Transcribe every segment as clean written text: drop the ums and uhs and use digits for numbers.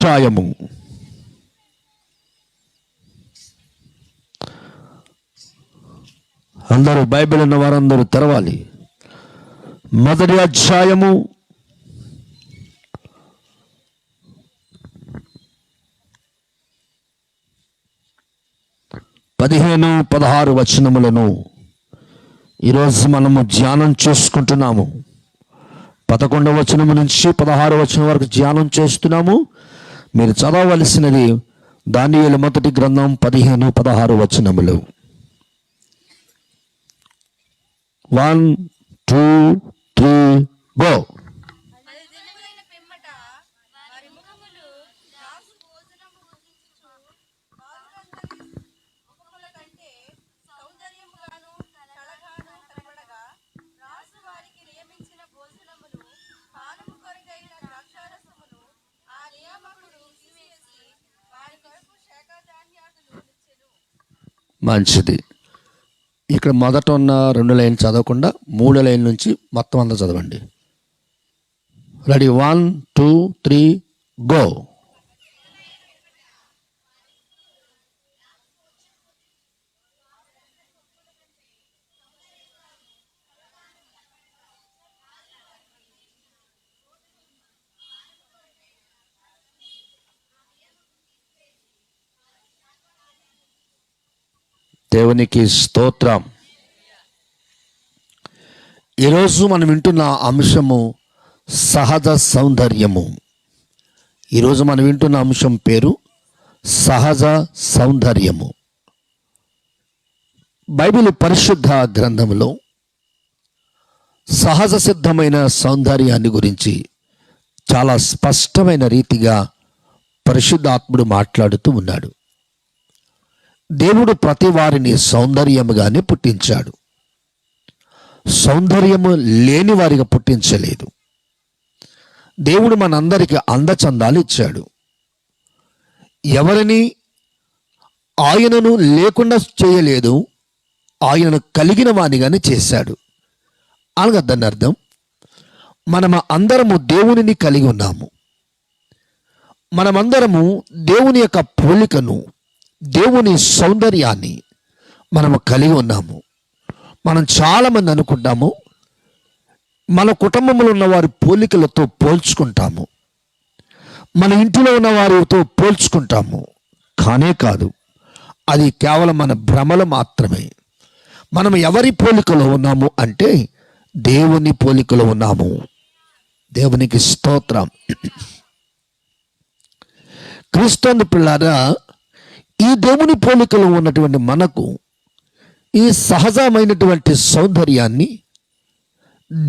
అధ్యాయము అందరూ బైబిల్ ఉన్న వారందరూ తెరవాలి. మొదటి అధ్యాయము 15-16 వచనములను ఈరోజు మనము ధ్యానం చేసుకుంటున్నాము. 11వ వచనము నుంచి 16వ వచనం వరకు ధ్యానం చేస్తున్నాము. మీరు చదవవలసినది దానియేలు మొదటి గ్రంథం 15-16 వచనములు. 1, 2, 3 గో. మంచిది. ఇక్కడ మొదట ఉన్న 2 లైన్లు చదవకుండా 3 లైన్ నుంచి మొత్తం అంతా చదవండి. రెడీ? 1, 2, 3 గో. దేవునికి స్తోత్రం. ఈరోజు మనం వింటున్న అంశము సహజ సౌందర్యము. ఈరోజు మనం వింటున్న అంశం పేరు సహజ సౌందర్యము. బైబిల్ పరిశుద్ధ గ్రంథములో సహజ సిద్ధమైన సౌందర్యాన్ని గురించి చాలా స్పష్టమైన రీతిగా పరిశుద్ధాత్ముడు మాట్లాడుతూ ఉన్నాడు. దేవుడు ప్రతి వారిని సౌందర్యముగానే పుట్టించాడు. సౌందర్యము లేని వారిగా పుట్టించలేదు. దేవుడు మనందరికీ అందచందాలు ఇచ్చాడు. ఎవరిని ఆయనను లేకుండా చేయలేదు, ఆయనను కలిగిన వానిగానే చేశాడు. అనగా దాని అర్థం, మనము అందరము దేవునిని కలిగి ఉన్నాము. మనమందరము దేవుని యొక్క పోలికను, దేవుని సౌందర్యాన్ని మనము కలిగి ఉన్నాము. మనం చాలామంది అనుకుంటాము, మన కుటుంబంలో ఉన్న వారి పోలికలతో పోల్చుకుంటాము, మన ఇంటిలో ఉన్న వారితో పోల్చుకుంటాము. కానే కాదు, అది కేవలం మన భ్రమలు మాత్రమే. మనం ఎవరి పోలికలో ఉన్నాము అంటే దేవుని పోలికలో ఉన్నాము. దేవునికి స్తోత్రం. క్రీస్తు పిల్లారా, ఈ దేవుని పోలికలో ఉన్నటువంటి మనకు ఈ సహజమైనటువంటి సౌందర్యాన్ని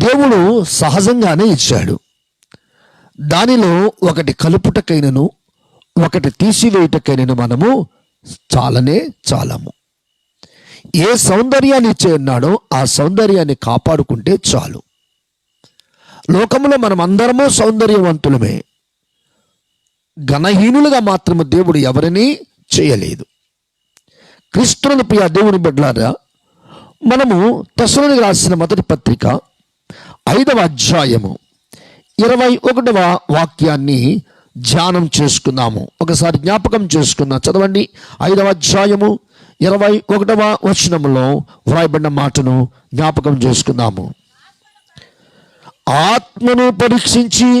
దేవుడు సహజంగానే ఇచ్చాడు. దానిలో ఒకటి కలుపుటకైనను, ఒకటి తీసివేయుటకైనను మనము చాలనే చాలము. ఏ సౌందర్యాన్ని ఇచ్చే ఉన్నాడో ఆ సౌందర్యాన్ని కాపాడుకుంటే చాలు. లోకంలో మనం అందరము సౌందర్యవంతులమే. ఘనహీనులుగా మాత్రము దేవుడు ఎవరిని చేయలేదు. క్రీస్తుని ప్రియ దేవుని బిడ్డలారా, మనము తెస్సలోనికీయులకు రాసిన మొదటి పత్రిక 5వ అధ్యాయము 21వ వాక్యాన్ని ధ్యానం చేసుకుందాము. ఒకసారి జ్ఞాపకం చేసుకుందాం. చదవండి. 5వ అధ్యాయము 21వ వచనములో వ్రాయబడిన మాటను జ్ఞాపకం చేసుకుందాము. ఆత్మను పరీక్షించి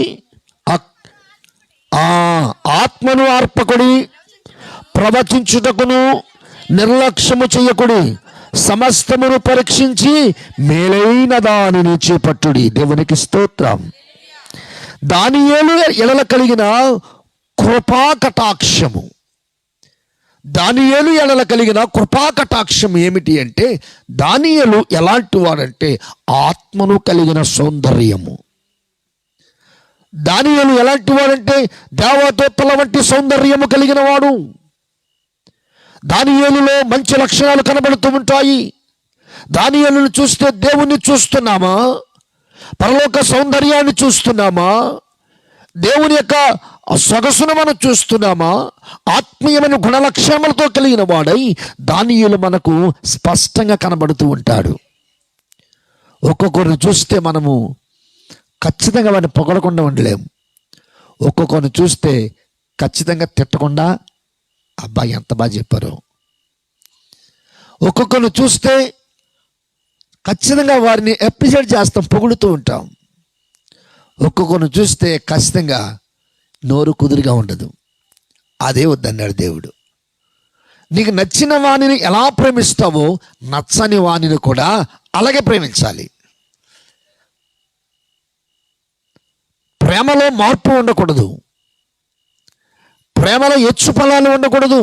ఆత్మను అర్పకుడి, ప్రవచించుటకును నిర్లక్ష్యము చేయకుడి, సమస్తమును పరీక్షించి మేలైన దానిని చేపట్టుడి. దేవునికి స్తోత్రం. దానియేలు ఎడల కలిగిన కృపా కటాక్షము. దానియేలు ఎడల కలిగిన కృపా కటాక్షం ఏమిటి అంటే, దానియేలు ఎలాంటి వాడంటే ఆత్మను కలిగిన సౌందర్యము. దానియేలు ఎలాంటి వాడంటే దేవదూతల వంటి సౌందర్యము కలిగిన వాడు. దానియేలులో మంచి లక్షణాలు కనబడుతూ ఉంటాయి. దానియేలును చూస్తే దేవుణ్ణి చూస్తున్నామా? పరలోక సౌందర్యాన్ని చూస్తున్నామా? దేవుని యొక్క సొగసును మనం చూస్తున్నామా? ఆత్మీయమైన గుణలక్షణములతో కలిగిన వాడై దానియేలు మనకు స్పష్టంగా కనబడుతూ ఉంటాడు. ఒక్కొక్కరిని చూస్తే మనము ఖచ్చితంగా వాడిని పొగడకుండా ఉండలేము. ఒక్కొక్కరిని చూస్తే ఖచ్చితంగా తిట్టకుండా అబ్బాయి ఎంత బాగా చెప్పారు. ఒక్కొక్కరిని చూస్తే ఖచ్చితంగా వారిని అప్రిషియేట్ చేస్తాం, పొగుడుతూ ఉంటాం. ఒక్కొక్కరిని చూస్తే ఖచ్చితంగా నోరు కుదురుగా ఉండదు. అదే వద్దన్నాడు దేవుడు. నీకు నచ్చిన వాణిని ఎలా ప్రేమిస్తావో నచ్చని వాణిని కూడా అలాగే ప్రేమించాలి. ప్రేమలో మార్పు ఉండకూడదు, ప్రేమలో హెచ్చు ఫలాలు ఉండకూడదు.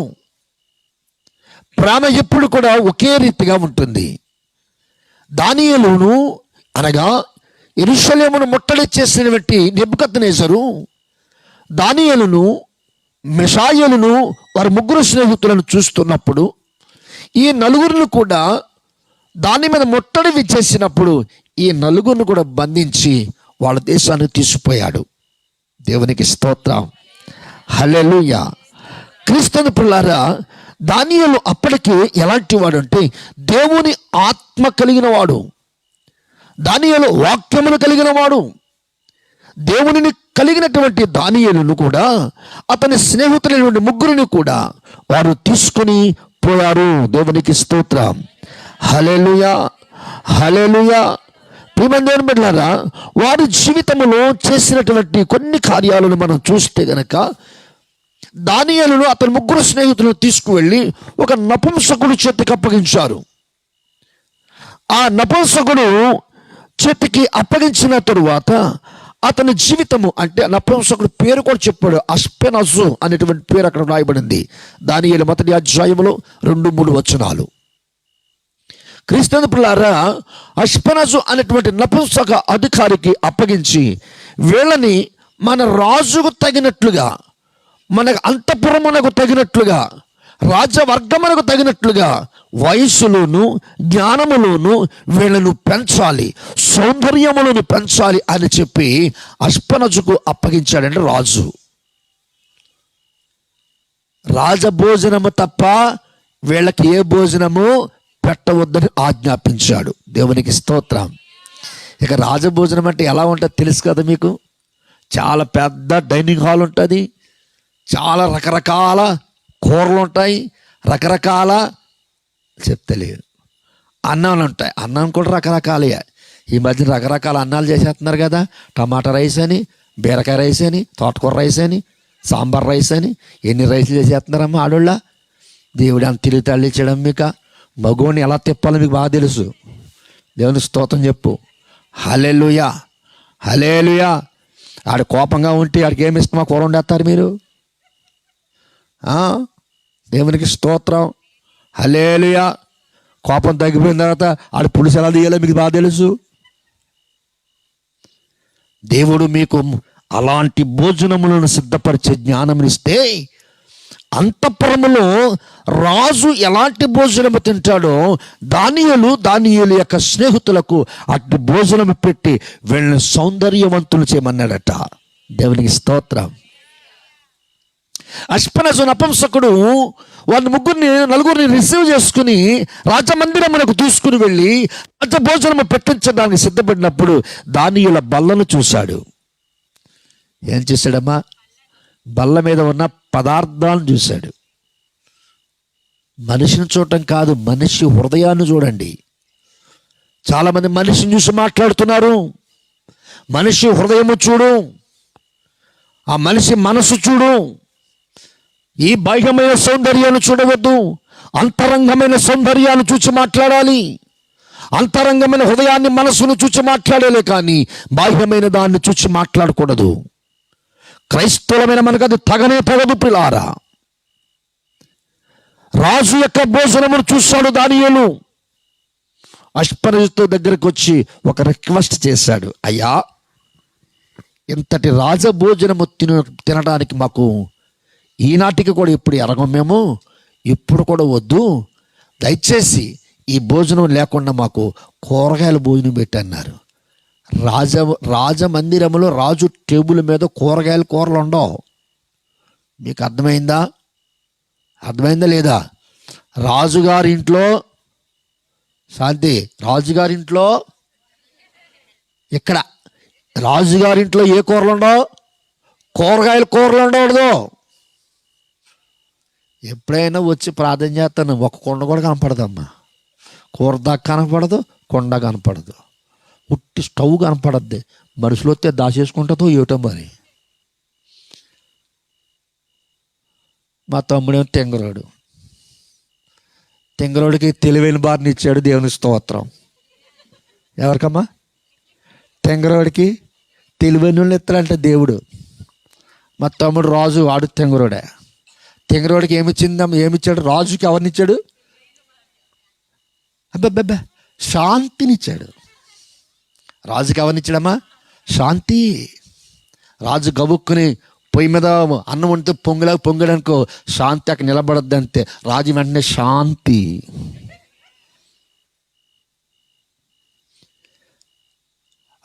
ప్రేమ ఎప్పుడు కూడా ఒకే రీతిగా ఉంటుంది. దానియేలును అనగా యెరూషలేమును ముట్టడి చేసినటువంటి నెబుకద్నెజరు దానియేలును మిషాయేలును వారి ముగ్గురు స్నేహితులను చూస్తున్నప్పుడు ఈ నలుగురిని కూడా దాని మీద ముట్టడి విచ్చేసినప్పుడు ఈ నలుగురిని కూడా బంధించి వాళ్ళ దేశానికి తీసుకుపోయాడు. దేవునికి స్తోత్రం, హల్లెలూయా. క్రీస్తుని పిల్లారా, దానియేలు అప్పటికి ఎలాంటి వాడు అంటే దేవుని ఆత్మ కలిగిన వాడు. దానియేలు వాక్యమును కలిగిన వాడు. దేవునిని కలిగినటువంటి దానియేలును కూడా అతని స్నేహితులైనటువంటి ముగ్గురిని కూడా వారు తీసుకొని పోయారు. దేవునికి స్తోత్రం, హల్లెలూయా, హల్లెలూయా. ప్రియమైన దేవుని బిడ్డలారా, వారి జీవితంలో చేసినటువంటి కొన్ని కార్యాలను మనం చూస్తే గనక దానియేలును అతని ముగ్గురు స్నేహితులను తీసుకువెళ్ళి ఒక నపుంసకుడు చేతికి అప్పగించారు. ఆ నపుంసకుడు చేతికి అప్పగించిన తరువాత అతని జీవితము అంటే నపుంసకుడు పేరు కూడా చెప్పాడు. అష్పెనజు అనేటువంటి పేరు అక్కడ రాయబడింది. దానియేలు మొదటి అధ్యాయములో 2-3 వచనాలు. క్రీస్తు పిల్లారా, అష్పెనజు అనేటువంటి నపుంసక అధికారికి అప్పగించి వీళ్ళని మన రాజుకు తగినట్లుగా, మన అంతఃపురమునకు తగినట్లుగా, రాజవర్గమునకు తగినట్లుగా వయస్సులోను జ్ఞానములోను వీళ్ళను పెంచాలి, సౌందర్యములను పెంచాలి అని చెప్పి అష్పెనజుకు అప్పగించాడంటే రాజు. రాజభోజనము తప్ప వీళ్ళకి ఏ భోజనము పెట్టవద్దని ఆజ్ఞాపించాడు. దేవునికి స్తోత్రం. ఇక రాజభోజనం అంటే ఎలా ఉంటుందో తెలుసు కదా మీకు. చాలా పెద్ద డైనింగ్ హాల్ ఉంటుంది, చాలా రకరకాల కూరలు ఉంటాయి, రకరకాల చెప్తలేదు అన్నాలు ఉంటాయి. అన్నం కూడా రకరకాలే. ఈ మధ్య రకరకాల అన్నాలు చేసేస్తున్నారు కదా. టమాటా రైస్ అని, బీరకాయ రైస్ అని, తోటకూర రైస్ అని, సాంబార్ రైస్ అని, ఎన్ని రైస్లు చేసేస్తున్నారమ్మా ఆడోళ్ళ. దేవుడు అంత తిరుగుతాళ్ళు ఇచ్చడం. మీకు మగోని ఎలా తిప్పాలో మీకు బాగా తెలుసు. దేవుని స్తోత్రం చెప్పు. హల్లెలూయా, హల్లెలూయా. ఆడ కోపంగా ఉంటే ఆడికి ఏమి ఇష్టమో కూర వండేస్తారు మీరు. దేవునికి స్తోత్రం, హల్లెలూయా. కోపం తగ్గిపోయిన తర్వాత ఆడ పులుసు ఎలా తీయాలో మీకు బాగా తెలుసు. దేవుడు మీకు అలాంటి భోజనములను సిద్ధపరిచే జ్ఞానమునిస్తే అంతఃపురములో రాజు ఎలాంటి భోజనము తింటాడో దానియేలు యొక్క స్నేహితులకు అటు భోజనము పెట్టి వీళ్ళని సౌందర్యవంతులు చేయమన్నాడట. దేవునికి స్తోత్రం. అష్పెనజు నపుంసకుడు వారిని నలుగురిని రిసీవ్ చేసుకుని రాజమందిరమునకు తీసుకుని వెళ్ళి రాజభోజనము పెట్టించడానికి సిద్ధపడినప్పుడు దానియేలు బల్లను చూశాడు. ఏం చూశాడమ్మా? బల్ల మీద ఉన్న పదార్థాలను చూశాడు. మనిషిని చూడటం కాదు, మనిషి హృదయాన్ని చూడండి. చాలామంది మనిషిని చూసి మాట్లాడుతున్నారు. మనిషి హృదయము చూడు, ఆ మనిషి మనసు చూడు. ఈ బాహ్యమైన సౌందర్యాన్ని చూడవద్దు, అంతరంగమైన సౌందర్యాన్ని చూసి మాట్లాడాలి. అంతరంగమైన హృదయాన్ని, మనసును చూసి మాట్లాడాలి, కానీ బాహ్యమైన దాన్ని చూసి మాట్లాడకూడదు. క్రైస్తవులమైన మనకు అది తగనే తగదు పిల్లారా. రాజు యొక్క భోజనమును చూశాడు దానియేలు. అష్పెనజు దగ్గరికి వచ్చి ఒక రిక్వెస్ట్ చేశాడు. అయ్యా, ఇంతటి రాజభోజనము తినడానికి మాకు ఈనాటికి కూడా ఇప్పుడు ఎరగం, మేము ఇప్పుడు కూడా వద్దు, దయచేసి ఈ భోజనం లేకుండా మాకు కూరగాయల భోజనం పెట్టన్నారు. రాజమందిరంలో రాజు టేబుల్ మీద కూరలు ఉండవు. మీకు అర్థమైందా లేదా? రాజుగారింట్లో శాంతి, రాజుగారింట్లో ఇక్కడ రాజుగారింట్లో ఏ కూరలు ఉండవు? కూరలు ఉండకూడదు. ఎప్పుడైనా వచ్చి ప్రార్థన చేస్తాను, ఒక కొండ కూడా కనపడదమ్మా. కూర దాకా కనపడదు, కొండ కనపడదు, ఉట్టి స్టవ్ కనపడద్ది. మనుషులు వస్తే దాచేసుకుంటుందో ఏటో మరి. మా తమ్ముడేమో తెంగరోడికి తెలివైన బారిని ఇచ్చాడు. దేవుని స్తోత్రం. ఎవరికమ్మా? తెంగరోడికి తెలివైన వాళ్ళు ఇస్తాడంటే దేవుడు. మా తమ్ముడు రాజు, వాడు తెంగరోడే. తెంగరోడికి ఏమిచ్చాడు? రాజుకి ఎవరినిచ్చాడు? అబ్బబ్బబ్బా, శాంతినిచ్చాడు. రాజుకి ఎవరినిచ్చాడమ్మా? శాంతి. రాజు గబుక్కుని పొయ్యి మీద అన్నం వండితే పొంగడానికో శాంతి అక్కడ నిలబడద్దు అంతే. రాజు వెంటనే శాంతి.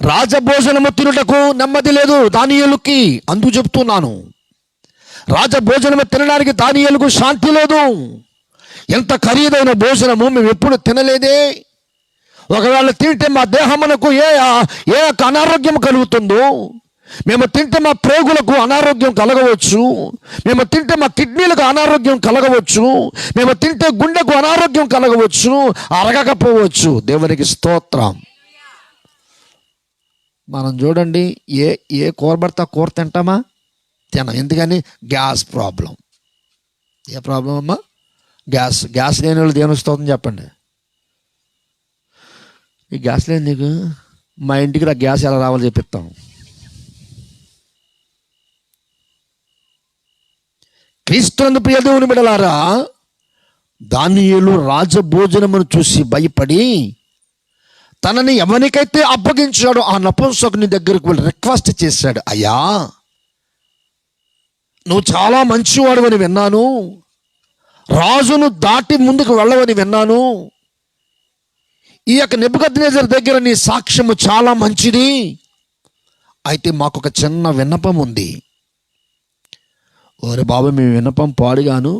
రాజభోజనము తినుటకు నెమ్మది లేదు దానియేలుకి. అందుకు చెప్తున్నాను, రాజభోజనము తినడానికి దానియేలుకు శాంతి లేదు. ఎంత ఖరీదైన భోజనము మేము ఎప్పుడు తినలేదే. ఒకవేళ తింటే మా దేహమునకు ఏ అనారోగ్యం కలుగుతుందో, మేము తింటే మా ప్రేగులకు అనారోగ్యం కలగవచ్చు, మేము తింటే మా కిడ్నీలకు అనారోగ్యం కలగవచ్చు, మేము తింటే గుండెకు అనారోగ్యం కలగవచ్చు, అరగకపోవచ్చు. దేవునికి స్తోత్రం. మనం చూడండి, ఏ కూర పడితే కూర తింటామా? తినం. ఎందుకని? Gas problem. ఏ ప్రాబ్లం అమ్మా? గ్యాస్ లేని వాళ్ళు దేవునికి స్తోత్రం చెప్పండి. ఈ గ్యాస్ లేని నీకు మా ఇంటికి రా, గ్యాస్ ఎలా రావాలో చెప్పిస్తాం. క్రీస్తునందు ప్రియ దేవుని బిడ్డలారా, దానియేలు రాజభోజనమును చూసి భయపడి తనని ఎవరికైతే అప్పగించాడో ఆ నపుంసకుని దగ్గరకు వెళ్ళి రిక్వెస్ట్ చేశాడు. అయ్యా, నువ్వు చాలా మంచివాడు అని విన్నాను, రాజును దాటి ముందుకు వెళ్ళవని విన్నాను, ఈ యొక్క నెబుకద్నెజరు దగ్గర నీ సాక్ష్యము చాలా మంచిది. అయితే మాకు ఒక చిన్న విన్నపం ఉంది. ఓరే బాబు, మీ విన్నపం పాడుగాను,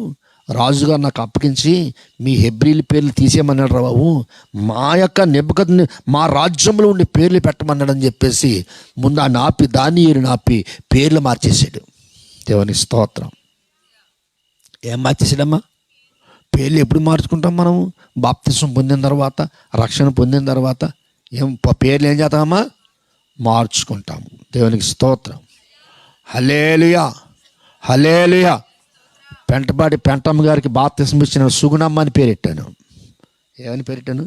రాజుగారు నాకు అప్పగించి మీ హెబ్రీల పేర్లు తీసేయమన్నాడు రా బాబు, మా యొక్క నెబుకద్నెజరు మా రాజ్యంలో ఉండే పేర్లు పెట్టమన్నాడని చెప్పేసి ముందు ఆ దానియేలు పేర్లు మార్చేసాడు. దేవుని స్తోత్రం. ఏం మార్చేసాడమ్మా? పేర్లు ఎప్పుడు మార్చుకుంటాం మనం? బాప్తిసం పొందిన తర్వాత, రక్షణ పొందిన తర్వాత పేర్లు ఏం చేస్తామమ్మా? మార్చుకుంటాము. దేవునికి స్తోత్రం. హల్లెలూయా, హల్లెలూయా. పెంటపాటి పెంటమ్మ గారికి బాప్తిసం ఇచ్చిన సుగుణమ్మ అని పేరెట్టాను. ఏమని పేరెట్టాను?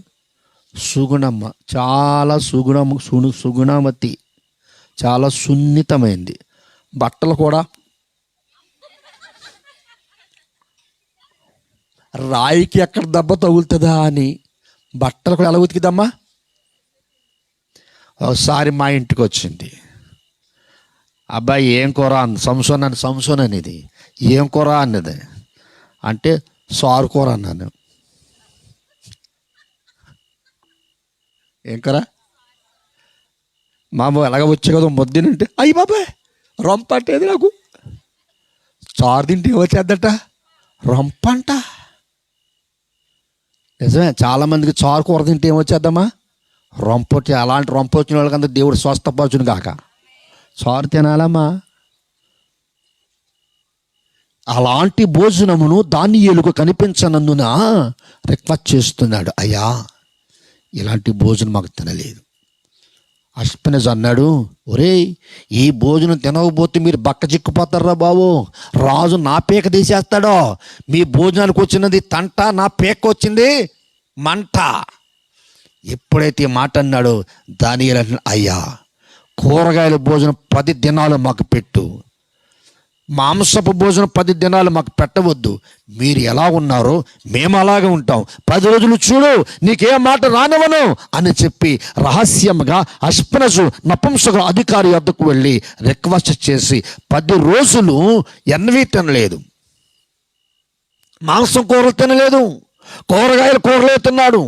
సుగుణమ్మ. చాలా సుగుణమతి, చాలా సున్నితమైంది. బట్టలు కూడా రాయికి ఎక్కడ దెబ్బ తగులుతుందా అని బట్టలు కూడా ఎలా ఉతికిదమ్మా? ఒకసారి మా ఇంటికి వచ్చింది. అబ్బాయి ఏం కూర అంది. సంసోన్ అనేది. ఏం కూర అన్నది. అంటే సారు కూర అన్నాను. ఏం కూర? మామ ఎలాగ వచ్చే కదా మొద్దినంటే, అయ్యి బాబాయ్ రొంప అంటేది నాకు. చారు తింటే ఏమొచ్చేద్దట? రొంపంట. నిజమే, చాలామందికి చారు కూర తింటే ఏమొచ్చేద్దామా? రొంపొచ్చి. అలాంటి రొంప వచ్చిన వాళ్ళకంతా దేవుడు స్వస్థపరచును కాక. చారు తినాలమ్మా. అలాంటి భోజనమును దానియేలుకు కనిపించనందున రిక్వెస్ట్ చేస్తున్నాడు. అయ్యా, ఇలాంటి భోజనం మాకు తినలేదు. అష్పెనెజరు అన్నాడు, ఒరేయ్, ఈ భోజనం తినకపోతే మీరు బక్క చిక్కుపోతారా బాబు, రాజు నా పీక తీసేస్తాడో. మీ భోజనానికి వచ్చినది తంట, నా పీక వచ్చింది మంట. ఎప్పుడైతే ఈ మాట అన్నాడో దానియేలు అంటున్నాడు, అయ్యా, కూరగాయల భోజనం 10 దినాలు మాకు పెట్టు, మాంసపు భోజనం 10 దినాలు మాకు పెట్టవద్దు. మీరు ఎలా ఉన్నారో మేము అలాగే ఉంటాం. 10 రోజులు చూడు, నీకే మాట రానివ్వను అని చెప్పి రహస్యంగా అష్పెనజు నపుంసక అధికారి వద్దకు వెళ్ళి రిక్వెస్ట్ చేసి 10 రోజులు ఎన్నవీ తినలేదు. మాంసం కూరలు తినలేదు, కూరలే తిన్నాడు.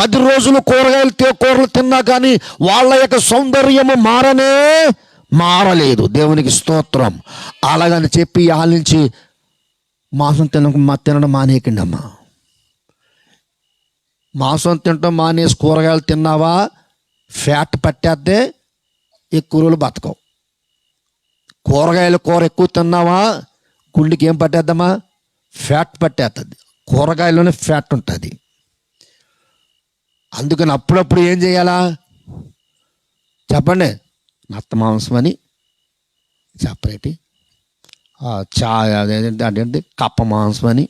10 రోజులు కూరలు తిన్నా కానీ వాళ్ళ యొక్క సౌందర్యము మారలేదు. దేవునికి స్తోత్రం. అలాగని చెప్పి వాళ్ళ నుంచి మాంసం తినడం మానేయకండి అమ్మా. మాంసం తినడం మానేసి కూరగాయలు తిన్నావా, ఫ్యాట్ పట్టేద్దే, ఎక్కువ రోజులు బతకవు. కూర ఎక్కువ తిన్నావా, గుండెకి ఏం పట్టేద్దమ్మా? ఫ్యాట్ పట్టేస్తుంది. కూరగాయల్లోనే ఫ్యాట్ ఉంటుంది. అందుకని అప్పుడప్పుడు ఏం చేయాలా చెప్పండి? నత్త మాంసం అని సపరేట్, అదేంటి కప్ప మాంసం అని,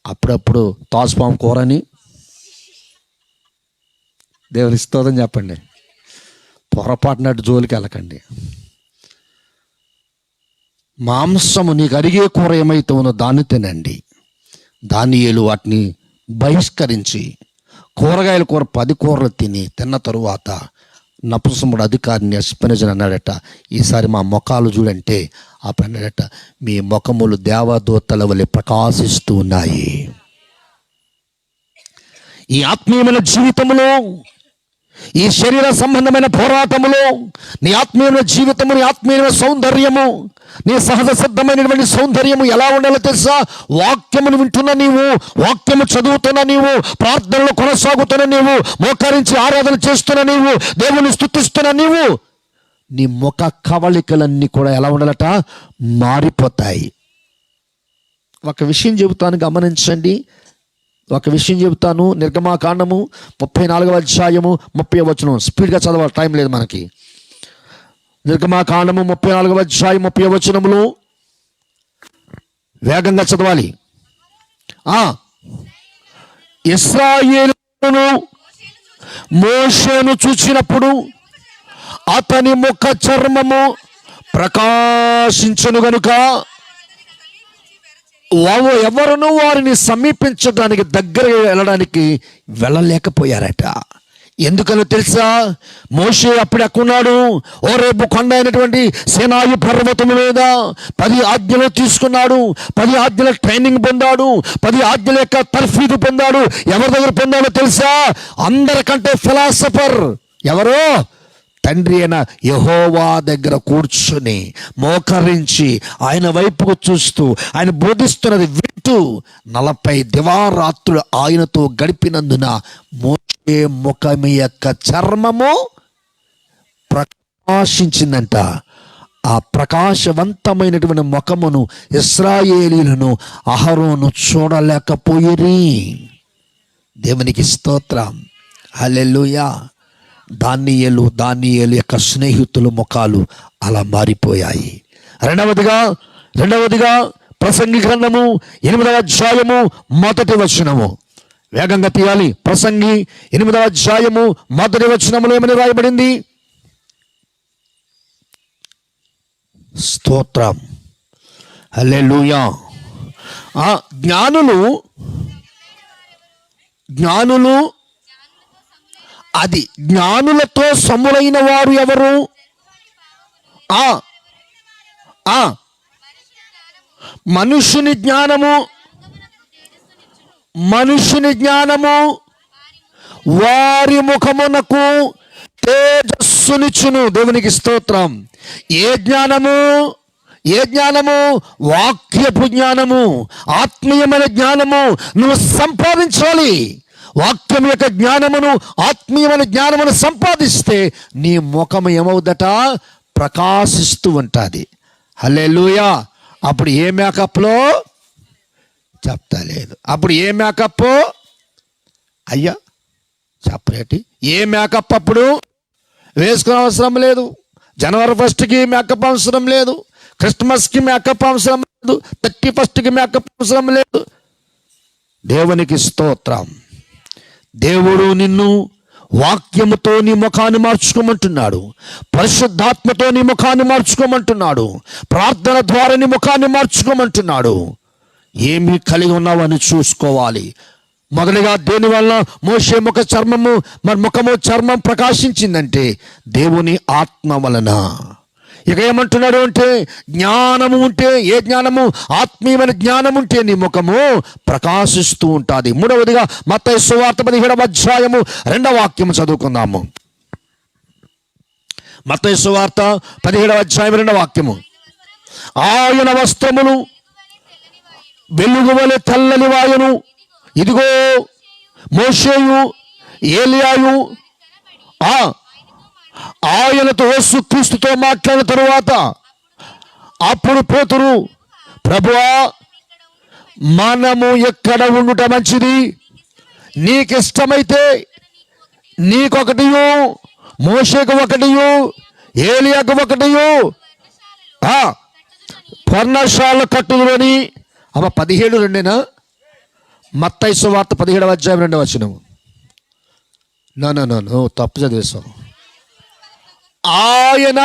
అప్పుడప్పుడు తోసపాము కూర అని. దేవుని స్తోత్రం చెప్పండి. పొరపాటునట్టు జోలికి వెళ్ళకండి. మాంసము నీకు అరిగే కూర ఏమైతే ఉందో దాన్ని తినండి. దానియేలు వాటిని బహిష్కరించి కూరగాయల కూర 10 కూరలు తిన్న తరువాత నపుంసకుడు అధికారిని ఎస్పెనజన్ అన్నాడట, ఈసారి మా ముఖాలు చూడంటే అప్పుడు అన్నాడట, మీ ముఖములు దేవదూతల వలె ప్రకాశిస్తూ ఉన్నాయి. ఈ ఆత్మీయమైన జీవితంలో, ఈ శరీర సంబంధమైన పోరాటములో నీ ఆత్మీయమైన జీవితము, నీ ఆత్మీయమైన సౌందర్యము, నీ సహజ సిద్ధమైనటువంటి సౌందర్యము ఎలా ఉండాలో తెలుసా? వాక్యమును వింటున్న నీవు, వాక్యము చదువుతున్న నీవు, ప్రార్థనలు కొనసాగుతున్న నీవు, మోకరించి ఆరాధన చేస్తున్న నీవు, దేవుని స్తుతిస్తున్న నీవు, నీ ముఖ కవళికలన్నీ కూడా ఎలా ఉండాలట? మారిపోతాయి. ఒక విషయం చెబుతాను, గమనించండి. ఒక విషయం చెబుతాను. నిర్గమాకాండము 34వ అధ్యాయము 30వ వచనం. స్పీడ్గా చదవాలి, టైం లేదు మనకి. నిర్గమాకాండము 34వ అధ్యాయం 30వ వచనములు వేగంగా చదవాలి. ఇశ్రాయేలును మోషేను చూచినప్పుడు అతని ముఖ చర్మము ప్రకాశించును గనుక ఎవరును వారిని సమీపించడానికి, దగ్గరగా వెళ్ళడానికి వెళ్ళలేకపోయారట. ఎందుకనో తెలుసా? మోషే అప్పుడు ఎక్కడున్నాడు? హోరేబు కొండ అయినటువంటి సీనాయి పర్వతం మీద 10 ఆజ్ఞలు తీసుకున్నాడు. 10 ఆజ్ఞల ట్రైనింగ్ పొందాడు. 10 ఆజ్ఞల యొక్క తర్ఫీదు పొందాడు. ఎవరి దగ్గర పొందాడో తెలుసా? అందరికంటే ఫిలాసఫర్ ఎవరో? తండ్రి అయిన యెహోవా దగ్గర కూర్చుని మోకరించి ఆయన వైపుకు చూస్తూ ఆయన బోధిస్తున్నది వింటూ 40 దివారాత్రులు ఆయనతో గడిపినందున మోషే ముఖం యొక్క చర్మము ప్రకాశించిందంట. ఆ ప్రకాశవంతమైనటువంటి ముఖమును ఇశ్రాయేలీయులను అహరోను చూడలేకపోయిరి. దేవునికి స్తోత్రం, హల్లెలూయా. దానియేలు యొక్క స్నేహితుల ముఖాలు అలా మారిపోయాయి. రెండవదిగా ప్రసంగి గ్రంథము 8వ అధ్యాయము 1వ వచనము. వేగంగా తీయాలి. ప్రసంగి 8వ అధ్యాయము 1వ వచనములో ఏమని రాయబడింది? స్తోత్రం, హల్లెలూయా. జ్ఞానులు అది జ్ఞానులతో సములైన వారు ఎవరు? మనుషుని జ్ఞానము వారి ముఖమునకు తేజస్సునిచ్చును. దేవునికి స్తోత్రం. ఏ జ్ఞానము? వాక్యపు జ్ఞానము, ఆత్మీయమైన జ్ఞానము నువ్వు సంపాదించాలి. వాక్యం యొక్క జ్ఞానమును, ఆత్మీయమైన జ్ఞానమును సంపాదిస్తే నీ ముఖం ఏమవుదట? ప్రకాశిస్తూ ఉంటుంది. హల్లెలూయా. అప్పుడు ఏ మేకప్లో చెప్తలేదు. అప్పుడు ఏ మేకప్ అయ్యా చెప్పలేటి? ఏ మేకప్ అప్పుడు వేసుకునే అవసరం లేదు. జనవరి 1కి మేకప్ అవసరం లేదు. క్రిస్మస్కి మేకప్ అవసరం లేదు. 31కి మేకప్ అవసరం లేదు. దేవునికి స్తోత్రం. దేవుడు నిన్ను వాక్యముతో నీ ముఖాన్ని మార్చుకోమంటున్నాడు. పరిశుద్ధాత్మతో నీ ముఖాన్ని మార్చుకోమంటున్నాడు. ప్రార్థన ద్వారా నీ ముఖాన్ని మార్చుకోమంటున్నాడు. ఏమి కలిగి ఉన్నావని చూసుకోవాలి. మొదటిగా దేని వలన మోషే ముఖము చర్మం ప్రకాశించిందంటే దేవుని ఆత్మ వలన. ఇక ఏమంటున్నాడు అంటే, జ్ఞానము ఉంటే, ఏ జ్ఞానము? ఆత్మీయమైన జ్ఞానం ఉంటే నీ ముఖము ప్రకాశిస్తూ ఉంటుంది. మూడవదిగా మత్తయి సువార్త 17వ అధ్యాయము 2వ వాక్యము చదువుకుందాము. మత్తయి సువార్త 17వ అధ్యాయం 2వ వాక్యము. ఆయన వస్త్రములు వెలుగువలె తెల్లని వాయును, ఇదిగో మోషేయు ఏలియాయు ఆయనతో యేసుక్రీస్తుతో మాట్లాడిన తరువాత అప్పుడు పేతురు, ప్రభువా మనము ఎక్కడ ఉండుట మంచిది? నీకిష్టమైతే నీకొకటియు, మోషేకు ఒకటియు, ఏలియాకు ఒకటియు పర్ణశాల కట్టుదులని. 17:2 మత్తయి సువార్త 17:2. నో తప్పు చదివేశాం. ఆయన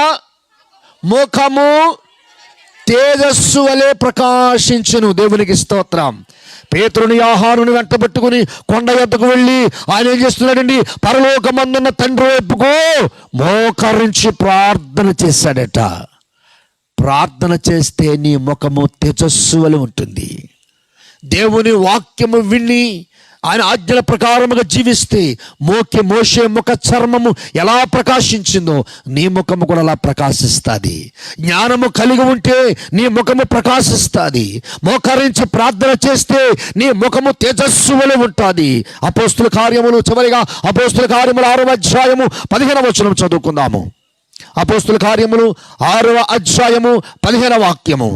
ముఖము తేజస్సు వలె ప్రకాశించును. దేవునికి స్తోత్రం. పేతురుని ఆహారుని వెంట పెట్టుకుని కొండ యొద్దకు వెళ్ళి ఆయన ఏం చేస్తున్నాడండి? పరలోకమందున్న తండ్రి వైపుకు మోకరించి ప్రార్థన చేశాడట. ప్రార్థన చేస్తే నీ ముఖము తేజస్సు వలె ఉంటుంది. దేవుని వాక్యము విని ఆయన ఆజ్ఞల ప్రకారముగా జీవిస్తే మోషే ముఖ చర్మము ఎలా ప్రకాశించిందో నీ ముఖము కూడా అలా ప్రకాశిస్తుంది. జ్ఞానము కలిగి ఉంటే నీ ముఖము ప్రకాశిస్తుంది. మోకరించి ప్రార్థన చేస్తే నీ ముఖము తేజస్సు వలె ఉంటుంది. అపోస్తుల కార్యములు, చివరిగా అపోస్తుల కార్యములు 6వ అధ్యాయము 15వ వచనం చదువుకుందాము. అపోస్తుల కార్యములు 6వ అధ్యాయము 15వ వాక్యము.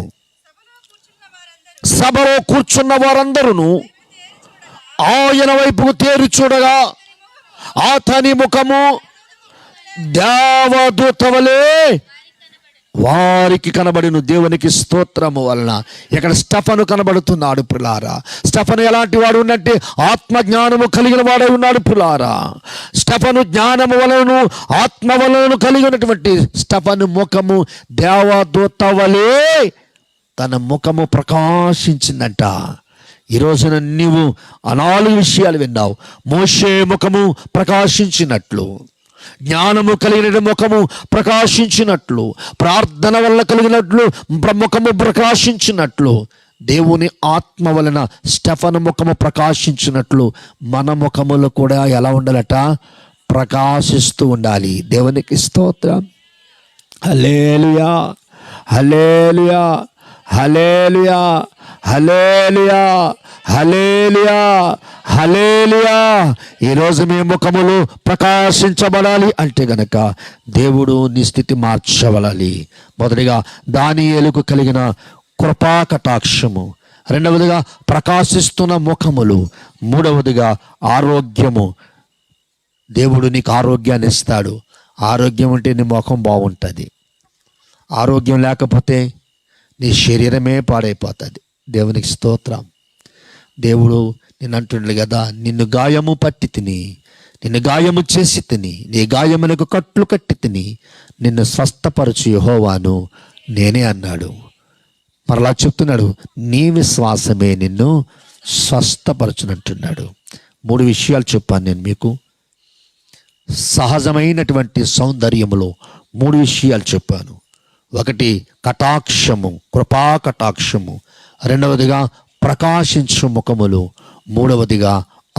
సభలో కూర్చున్న వారందరూ ఆయన వైపుకు తేరి చూడగా అతని ముఖము దేవదూత వలె వారికి కనబడిను. దేవునికి స్తోత్రము వలన ఇక్కడ స్టెఫను కనబడుతున్నాడు ప్రియులారా. స్టెఫను ఎలాంటి వాడు ఉన్నట్టే ఆత్మ జ్ఞానము కలిగిన వాడై ఉన్నాడు ప్రియులారా. స్టెఫను జ్ఞానము వలన ఆత్మ వలన కలిగినటువంటి స్టెఫను ముఖము దేవదూత వలె తన ముఖము ప్రకాశించిందంట. ఈ రోజున నీవు 4 విషయాలు విన్నావు. మోషే ముఖము ప్రకాశించినట్లు, జ్ఞానము కలిగిన ముఖము ప్రకాశించినట్లు, ప్రార్థన వల్ల కలిగినట్లు ముఖము ప్రకాశించినట్లు, దేవుని ఆత్మ వలన స్టెఫను ముఖము ప్రకాశించినట్లు మన ముఖములు కూడా ఎలా ఉండాలట? ప్రకాశిస్తూ ఉండాలి. దేవునికి స్తోత్రం. హల్లెలూయా, హల్లెలూయా, హల్లెలూయా, హల్లెలూయా, హల్లెలూయా, హల్లెలూయా. ఈరోజు మీ ముఖములు ప్రకాశించబడాలి అంటే గనక దేవుడు నీ స్థితి మార్చబడాలి. మొదటిగా దానియేలుకు కలిగిన కృపా కటాక్షము, రెండవదిగా ప్రకాశిస్తున్న ముఖములు, మూడవదిగా ఆరోగ్యము. దేవుడు నీకు ఆరోగ్యాన్ని ఇస్తాడు. ఆరోగ్యం ఉంటే నీ ముఖం బాగుంటుంది. ఆరోగ్యం లేకపోతే నీ శరీరమే పాడైపోతుంది. దేవునికి స్తోత్రం. దేవుడు నేను అంటుండే కదా, నిన్ను గాయము పట్టి తిని, నిన్ను గాయము చేసి తిని, నీ గాయమునకు కట్లు కట్టి తిని నిన్ను స్వస్థపరచు యెహోవాను నేనే అన్నాడు. మరలా చెప్తున్నాడు, నీ విశ్వాసమే నిన్ను స్వస్థపరచునంటున్నాడు. 3 విషయాలు చెప్పాను నేను మీకు. సహజమైనటువంటి సౌందర్యములో 3 విషయాలు చెప్పాను. ఒకటి కటాక్షము, కృపా కటాక్షము, రెండవదిగా ప్రకాశించు ముఖములు, మూడవదిగా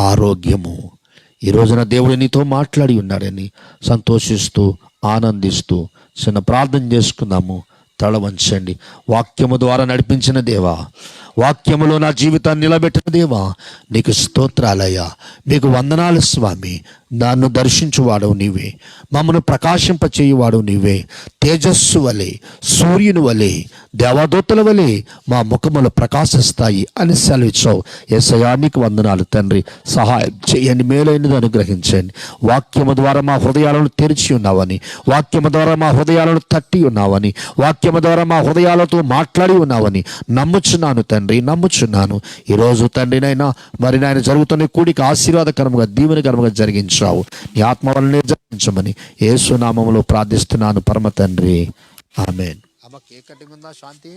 ఆరోగ్యము. ఈ రోజున దేవుడు నీతో మాట్లాడి ఉన్నాడని సంతోషిస్తూ ఆనందిస్తూ చిన్న ప్రార్థన చేసుకుందాము. తల వంచండి. వాక్యము ద్వారా నడిపించిన దేవా, వాక్యములో నా జీవితాన్ని నిలబెట్టిన దేవా, నీకు స్తోత్రాలయ్యా, నీకు వందనాలు స్వామి. నన్ను దర్శించువాడవు నీవే, మమ్మను ప్రకాశింపచేయువాడవు నీవే. తేజస్సు వలె, సూర్యుని వలె, దేవదూతల వలె మా ముఖములు ప్రకాశిస్తాయి అని సెలవిచ్చావు. యేసయ్యా నీకు వందనాలు తండ్రి. సహాయం చేయండి, మేలైనది అనుగ్రహించండి. వాక్యము ద్వారా మా హృదయాలను తెరిచి ఉన్నావని, వాక్యము ద్వారా మా హృదయాలను తట్టి ఉన్నావని, వాక్యము ద్వారా మా హృదయాలతో మాట్లాడి ఉన్నావని నమ్ముచున్నాను తండ్రి, నమ్ముచున్నాను. ఈరోజు తండ్రి నైనా మరి నాయన జరుగుతున్న కూడికి ఆశీర్వాదకరముగా దీవెనకరముగా జరిగించావు. నీ ఆత్మ వలనే జరిగించమని యేసు నామములో ప్రార్థిస్తున్నాను పరమ తండ్రి, ఆమేన్. అమ్మ కేక్ కటింగ్ ఉందా? శాంతి